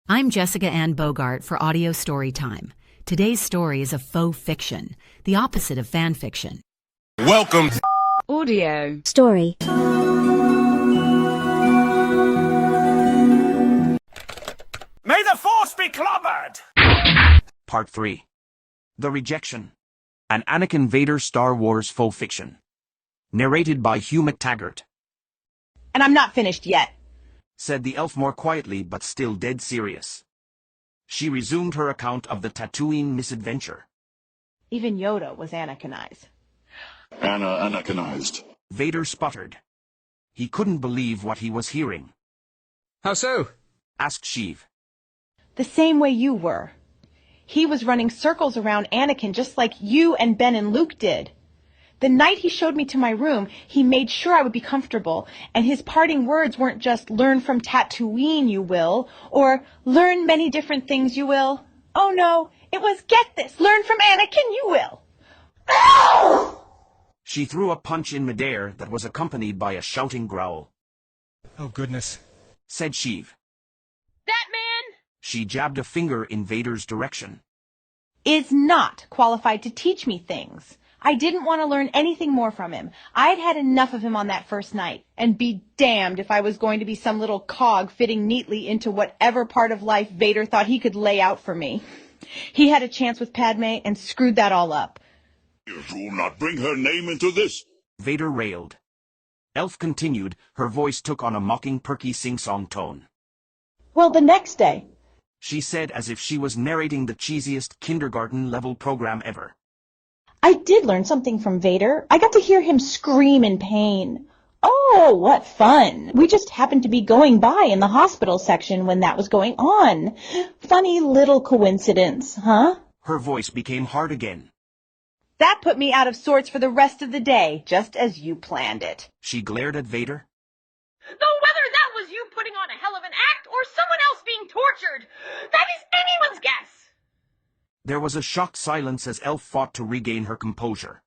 I'm Jessica Ann Bogart for Audio Storytime. Today's story is a faux fiction, the opposite of fan fiction. Welcome to Audio Story. May the Force be clobbered! Part 3. The Rejection. An Anakin Vader Star Wars faux fiction. Narrated by Hugh McTaggart. And I'm not finished yet, Said the elf more quietly but still dead serious. She resumed her account of the Tatooine misadventure. Even Yoda was Anakinized. Anakinized. Vader sputtered. He couldn't believe what he was hearing. How so? Asked Sheev. The same way you were. He was running circles around Anakin just like you and Ben and Luke did. The night he showed me to my room, he made sure I would be comfortable, and his parting words weren't just, "Learn from Tatooine, you will," or "Learn many different things, you will." Oh no, it was, "Get this, learn from Anakin, you will." Ow! She threw a punch in midair that was accompanied by a shouting growl. Oh, goodness. Said Sheev. That man She jabbed a finger in Vader's direction. is not qualified to teach me things. I didn't want to learn anything more from him. I'd had enough of him on that first night, and be damned if I was going to be some little cog fitting neatly into whatever part of life Vader thought he could lay out for me. He had a chance with Padme and screwed that all up. You will not bring her name into this. Vader railed. Elf continued, her voice took on a mocking perky sing-song tone. Well, the next day. She said as if she was narrating the cheesiest kindergarten-level program ever. I did learn something from Vader. I got to hear him scream in pain. Oh, what fun. We just happened to be going by in the hospital section when that was going on. Funny little coincidence, huh? Her voice became hard again. That put me out of sorts for the rest of the day, just as you planned it. She glared at Vader. Though whether that was you putting on a hell of an act or someone else being tortured, that is anyone's guess. There was a shocked silence as Elf fought to regain her composure.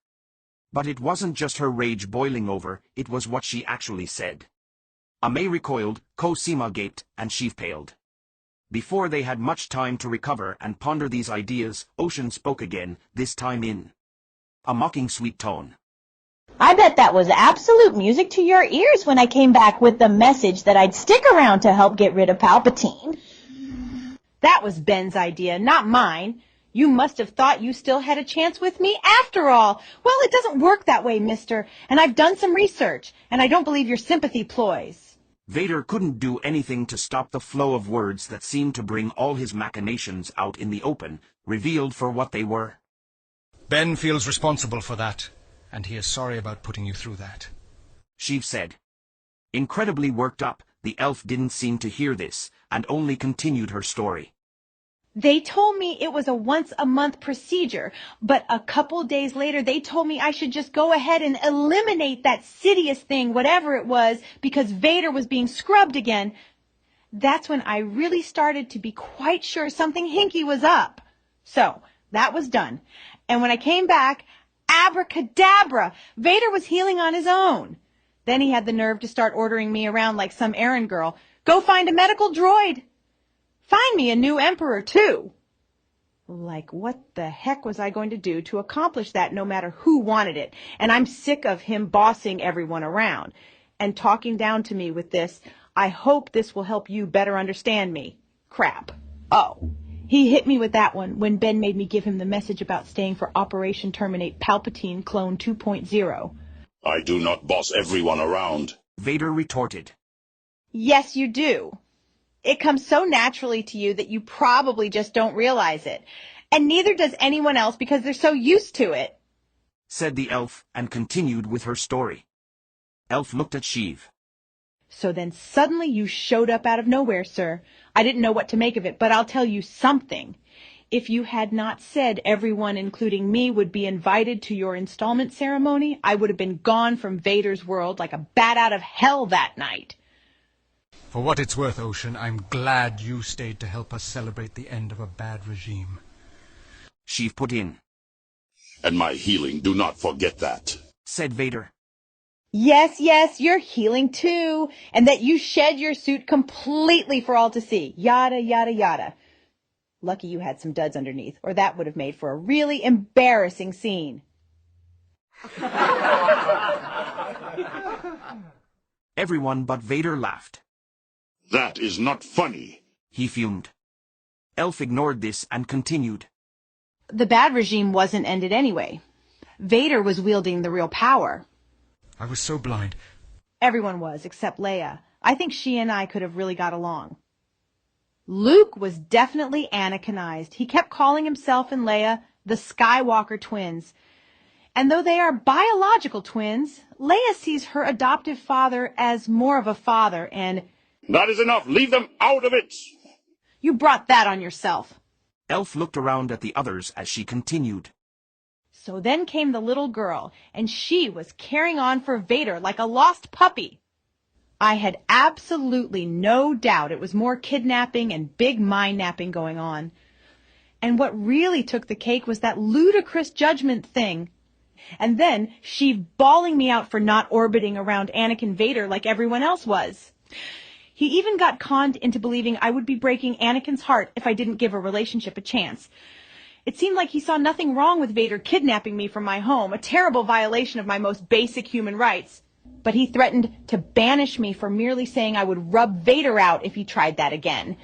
But it wasn't just her rage boiling over, it was what she actually said. Ame recoiled, Cosima gaped, and Sheev paled. Before they had much time to recover and ponder these ideas, Ocean spoke again, this time in a mocking sweet tone. I bet that was absolute music to your ears when I came back with the message that I'd stick around to help get rid of Palpatine. That was Ben's idea, not mine. You must have thought you still had a chance with me after all. Well, it doesn't work that way, mister, and I've done some research, and I don't believe your sympathy ploys. Vader couldn't do anything to stop the flow of words that seemed to bring all his machinations out in the open, revealed for what they were. Ben feels responsible for that, and he is sorry about putting you through that. Sheev said. Incredibly worked up, the elf didn't seem to hear this, and only continued her story. They told me it was a once-a-month procedure, but a couple days later they told me I should just go ahead and eliminate that Sidious thing, whatever it was, because Vader was being scrubbed again. That's when I really started to be quite sure something hinky was up. So, that was done. And when I came back, abracadabra, Vader was healing on his own. Then he had the nerve to start ordering me around like some errand girl. Go find a medical droid. Find me a new emperor, too. Like, what the heck was I going to do to accomplish that no matter who wanted it? And I'm sick of him bossing everyone around and talking down to me with this. I hope this will help you better understand me. Crap. Oh, he hit me with that one when Ben made me give him the message about staying for Operation Terminate Palpatine Clone 2.0. I do not boss everyone around. Vader retorted. Yes, you do. It comes so naturally to you that you probably just don't realize it. And neither does anyone else because they're so used to it. Said the elf, and continued with her story. Elf looked at Sheev. So then suddenly you showed up out of nowhere, sir. I didn't know what to make of it, but I'll tell you something. If you had not said everyone, including me, would be invited to your installment ceremony, I would have been gone from Vader's world like a bat out of hell that night. For what it's worth, Ocean, I'm glad you stayed to help us celebrate the end of a bad regime. Sheev put in. And my healing, do not forget that. Said Vader. Yes, yes, you're healing too, and that you shed your suit completely for all to see. Yada, yada, yada. Lucky you had some duds underneath, or that would have made for a really embarrassing scene. Everyone but Vader laughed. That is not funny. He fumed. Elf ignored this and continued. The bad regime wasn't ended anyway. Vader was wielding the real power. I was so blind. Everyone was, except Leia. I think she and I could have really got along. Luke was definitely Anakinized. He kept calling himself and Leia the Skywalker twins. And though they are biological twins, Leia sees her adoptive father as more of a father, and... That is enough. Leave them out of it. You brought that on yourself. Elf looked around at the others as she continued. So then came the little girl, and she was carrying on for Vader like a lost puppy. I had absolutely no doubt it was more kidnapping and big mind-napping going on. And what really took the cake was that ludicrous judgment thing. And then she bawling me out for not orbiting around Anakin Vader like everyone else was. He even got conned into believing I would be breaking Anakin's heart if I didn't give a relationship a chance. It seemed like he saw nothing wrong with Vader kidnapping me from my home, a terrible violation of my most basic human rights. But he threatened to banish me for merely saying I would rub Vader out if he tried that again.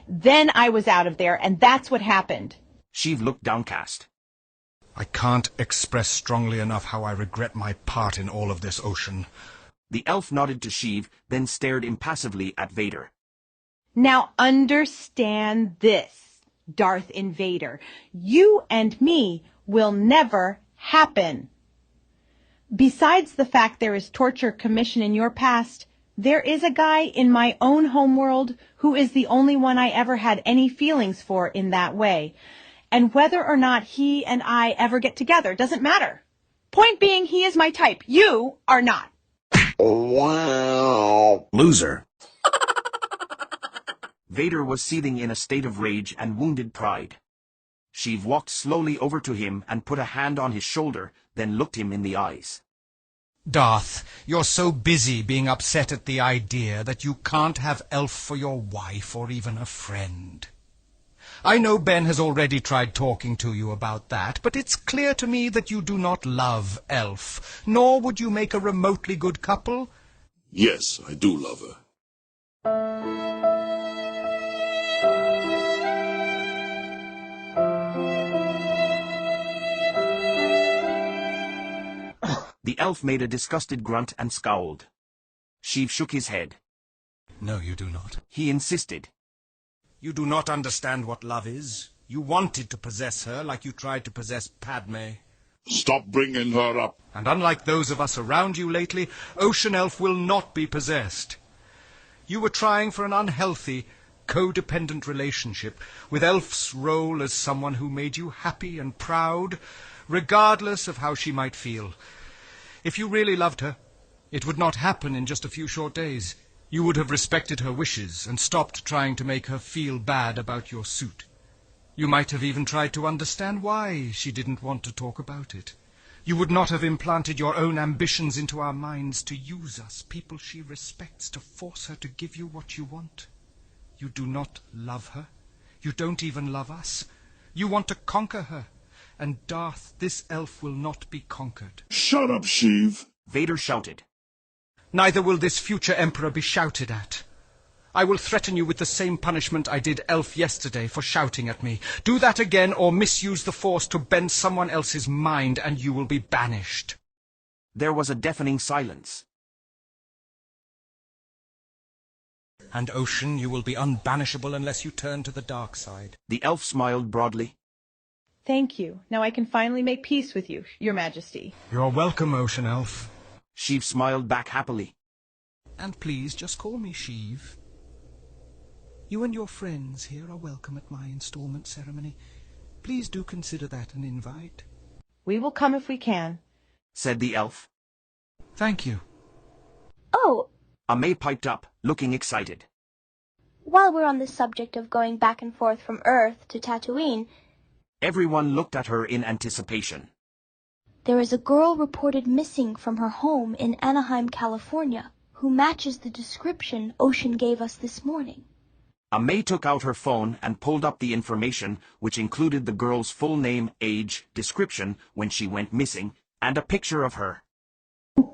Then I was out of there, and that's what happened. Sheev looked downcast. I can't express strongly enough how I regret my part in all of this, Ocean. The elf nodded to Sheev, then stared impassively at Vader. Now understand this, Darth Invader. You and me will never happen. Besides the fact there is torture commission in your past, there is a guy in my own homeworld who is the only one I ever had any feelings for in that way. And whether or not he and I ever get together doesn't matter. Point being, he is my type. You are not. Wow. Loser. Vader was seething in a state of rage and wounded pride. Sheev walked slowly over to him and put a hand on his shoulder, then looked him in the eyes. Darth, you're so busy being upset at the idea that you can't have Elf for your wife or even a friend. I know Ben has already tried talking to you about that, but it's clear to me that you do not love Elf, nor would you make a remotely good couple. Yes, I do love her. The elf made a disgusted grunt and scowled. Sheev shook his head. No, you do not. He insisted. You do not understand what love is. You wanted to possess her like you tried to possess Padme. Stop bringing her up. And unlike those of us around you lately, Ocean Elf will not be possessed. You were trying for an unhealthy, codependent relationship, with Elf's role as someone who made you happy and proud, regardless of how she might feel. If you really loved her, it would not happen in just a few short days. You would have respected her wishes and stopped trying to make her feel bad about your suit. You might have even tried to understand why she didn't want to talk about it. You would not have implanted your own ambitions into our minds to use us, people she respects, to force her to give you what you want. You do not love her. You don't even love us. You want to conquer her. And Darth, this elf will not be conquered. Shut up, Sheev. Vader shouted. Neither will this future emperor be shouted at. I will threaten you with the same punishment I did Elf yesterday for shouting at me. Do that again or misuse the Force to bend someone else's mind and you will be banished. There was a deafening silence. And Ocean, you will be unbanishable unless you turn to the dark side. The elf smiled broadly. Thank you. Now I can finally make peace with you, Your Majesty. You're welcome, Ocean Elf. Sheev smiled back happily. And please just call me Sheev. You and your friends here are welcome at my installment ceremony. Please do consider that an invite. We will come if we can, said the elf. Thank you. Oh, May piped up, looking excited. while we're on the subject of going back and forth from Earth to Tatooine, Everyone looked at her in anticipation. There is a girl reported missing from her home in Anaheim, California, who matches the description Ocean gave us this morning. May took out her phone and pulled up the information, which included the girl's full name, age, description when she went missing, and a picture of her.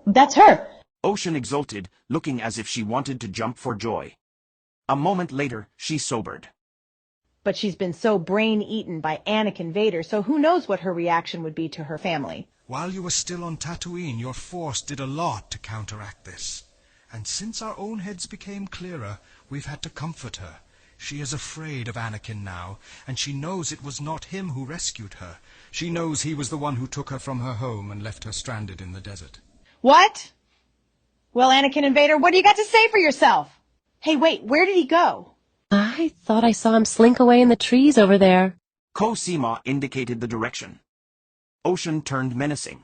That's her. Ocean exulted, looking as if she wanted to jump for joy. A moment later, she sobered. But she's been so brain-eaten by Anakin Vader, so who knows what her reaction would be to her family. While you were still on Tatooine, your force did a lot to counteract this. And since our own heads became clearer, we've had to comfort her. She is afraid of Anakin now, and she knows it was not him who rescued her. She knows he was the one who took her from her home and left her stranded in the desert. What? Well, Anakin and Vader, what do you got to say for yourself? Hey, wait, where did he go? I thought I saw him slink away in the trees over there. Cosima indicated the direction. Ocean turned menacing.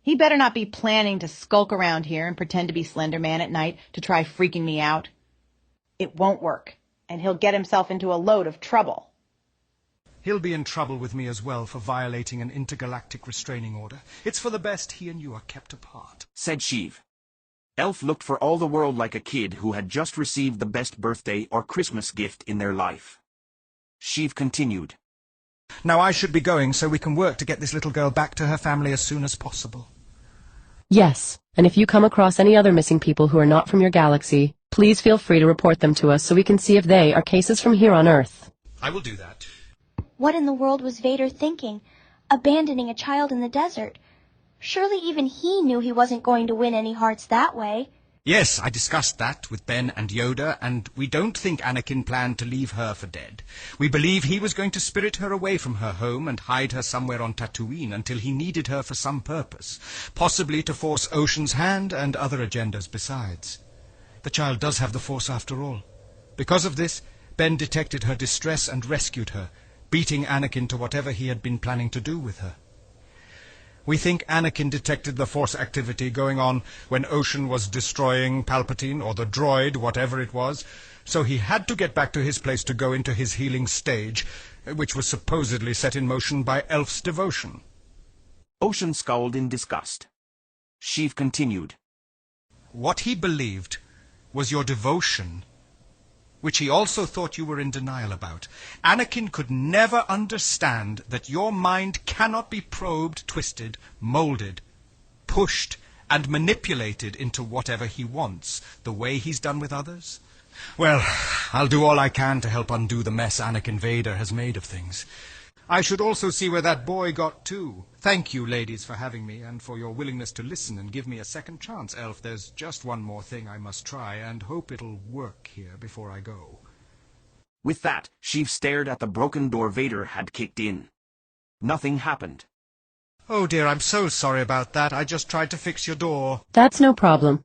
He better not be planning to skulk around here and pretend to be Slender Man at night to try freaking me out. It won't work, and he'll get himself into a load of trouble. He'll be in trouble with me as well for violating an intergalactic restraining order. It's for the best he and you are kept apart, said Sheev. Elf looked for all the world like a kid who had just received the best birthday or Christmas gift in their life. Sheev continued. Now I should be going so we can work to get this little girl back to her family as soon as possible. Yes, and if you come across any other missing people who are not from your galaxy, please feel free to report them to us so we can see if they are cases from here on Earth. I will do that. What in the world was Vader thinking? Abandoning a child in the desert? Surely even he knew he wasn't going to win any hearts that way. Yes, I discussed that with Ben and Yoda, and we don't think Anakin planned to leave her for dead. We believe he was going to spirit her away from her home and hide her somewhere on Tatooine until he needed her for some purpose, possibly to force Ocean's hand and other agendas besides. The child does have the Force after all. Because of this, Ben detected her distress and rescued her, beating Anakin to whatever he had been planning to do with her. We think Anakin detected the Force activity going on when Ocean was destroying Palpatine, or the droid, whatever it was, so he had to get back to his place to go into his healing stage, which was supposedly set in motion by Elf's devotion. Ocean scowled in disgust. Sheev continued. What he believed was your devotion, which he also thought you were in denial about. Anakin could never understand that your mind cannot be probed, twisted, molded, pushed, and manipulated into whatever he wants, the way he's done with others. Well, I'll do all I can to help undo the mess Anakin Vader has made of things. I should also see where that boy got to. Thank you, ladies, for having me, and for your willingness to listen and give me a second chance, Elf. There's just one more thing I must try, and hope it'll work here before I go. With that, Sheev stared at the broken door Vader had kicked in. Nothing happened. Oh dear, I'm so sorry about that. I just tried to fix your door. That's no problem.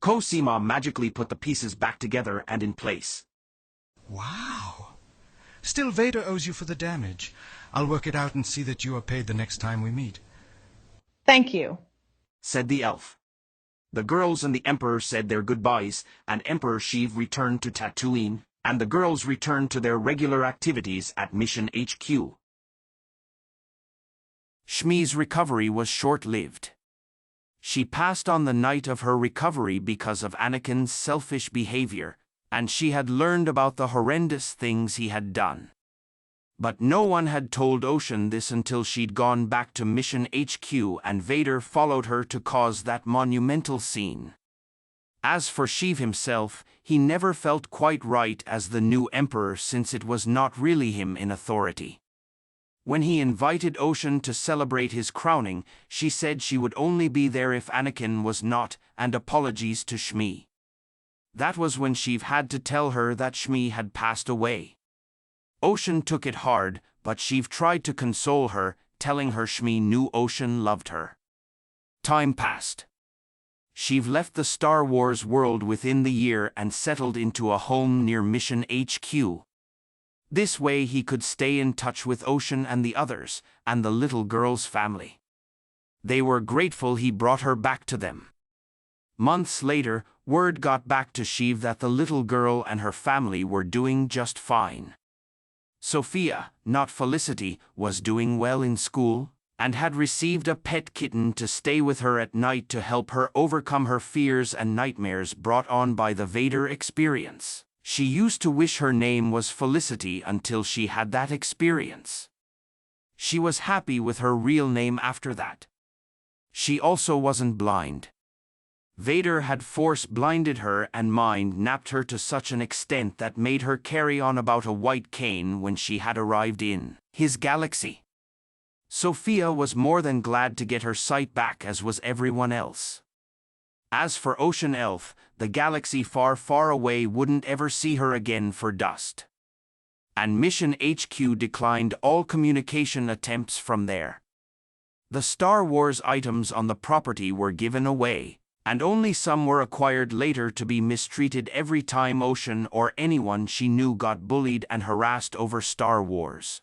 Cosima magically put the pieces back together and in place. Wow. Still, Vader owes you for the damage. I'll work it out and see that you are paid the next time we meet. Thank you, said the elf. The girls and the Emperor said their goodbyes, and Emperor Sheev returned to Tatooine, and the girls returned to their regular activities at Mission HQ. Shmi's recovery was short-lived. She passed on the night of her recovery because of Anakin's selfish behavior, and she had learned about the horrendous things he had done. But no one had told Ocean this until she'd gone back to Mission HQ and Vader followed her to cause that monumental scene. As for Sheev himself, he never felt quite right as the new Emperor since it was not really him in authority. When he invited Ocean to celebrate his crowning, she said she would only be there if Anakin was not, and apologies to Shmi. That was when Sheev had to tell her that Shmi had passed away. Ocean took it hard, but Sheev tried to console her, telling her Shmi knew Ocean loved her. Time passed. Sheev left the Star Wars world within the year and settled into a home near Mission HQ. This way he could stay in touch with Ocean and the others, and the little girl's family. They were grateful he brought her back to them. Months later, word got back to Shiv that the little girl and her family were doing just fine. Sophia, not Felicity, was doing well in school, and had received a pet kitten to stay with her at night to help her overcome her fears and nightmares brought on by the Vader experience. She used to wish her name was Felicity until she had that experience. She was happy with her real name after that. She also wasn't blind. Vader had force-blinded her and mind-napped her to such an extent that made her carry on about a white cane when she had arrived in his galaxy. Sophia was more than glad to get her sight back, as was everyone else. As for Ocean Elf, the galaxy far, far away wouldn't ever see her again for dust. And Mission HQ declined all communication attempts from there. The Star Wars items on the property were given away, and only some were acquired later to be mistreated every time Ocean or anyone she knew got bullied and harassed over Star Wars.